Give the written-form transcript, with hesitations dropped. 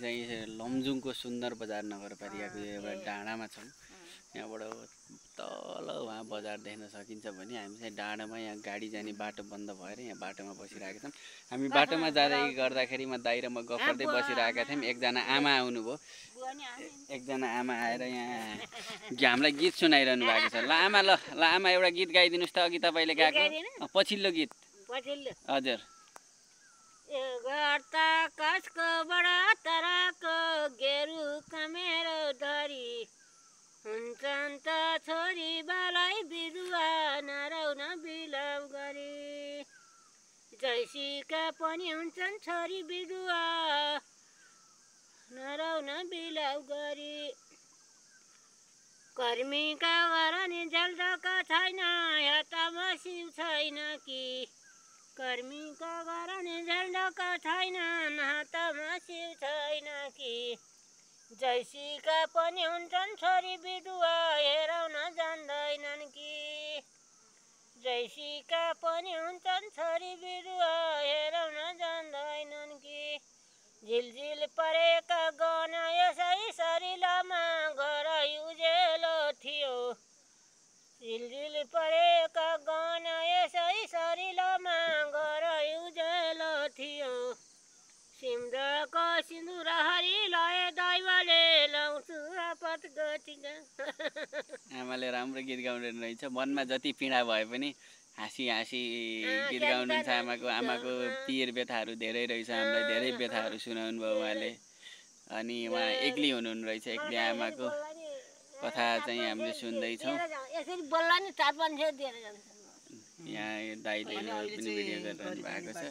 चाहिँ लमजुङको सुन्दर बजार नगरपालिकाको एउटा डाँडामा छौँ। यहाँबाट तल वहाँ बजार देख्न सकिन्छ भने हामी चाहिँ डाँडामा यहाँ गाडी जाने बाटो बन्द भएर यहाँ बाटोमा बसिरहेका छौँ। हामी बाटोमा जाँदै गर्दाखेरिमा दाइ र म गफ गर्दै बसिरहेका थियौँ। एकजना आमा आउनुभयो। एकजना आमा आएर यहाँ हामीलाई गीत सुनाइरहनु भएको छ। ल आमा एउटा गीत गाइदिनुहोस् त। अघि तपाईँले गाएको पछिल्लो गीत। हजुर। गर्ता कसको बडा तराको गेरु कमेरो धरी हुन्छन् त छोरी बालाई बिरुवा नराउन बिलव गरी जैसीका पनि हुन्छन् छोरी बिरुवा नराउन बिलव गरी कर्मीका गरनी जल्दका छैन यतामा शिव छैन कि कर्मीका गरनी जल्दका छैन हातमा शिव छैन कि जैसीका पनि हुन्छन् छोरी बिरुवा हेराउन जान्दैनन् कि जैसीका पनि हुन्छन् छोरी बिरुवा हेराउन जान्दैनन् कि झिलझिल परेका गना यसै सरिलामा घर उजेलो थियो झिलझिल परेका गना यसै सरिलामा घर उजेलो थियो सिमराको सिन्दुर हरि लय दैवले लाउँछु आपत गतिका। आमाले राम्रो गीत गाउनु रहेछ। मनमा जति पीडा भए पनि हाँसी हाँसी गीत गाउनुहुन्छ आमाको। आमाको पीर व्यथाहरू धेरै रहेछ। हामीलाई धेरै व्यथाहरू सुनाउनु भयो उहाँले। अनि उहाँ एक्लै हुनुहुन्न रहेछ। एक्लै आमाको कथा चाहिँ हामीले सुन्दैछौँ। यहाँ दाइले पनि भिडियो गरिरहनु भएको छ।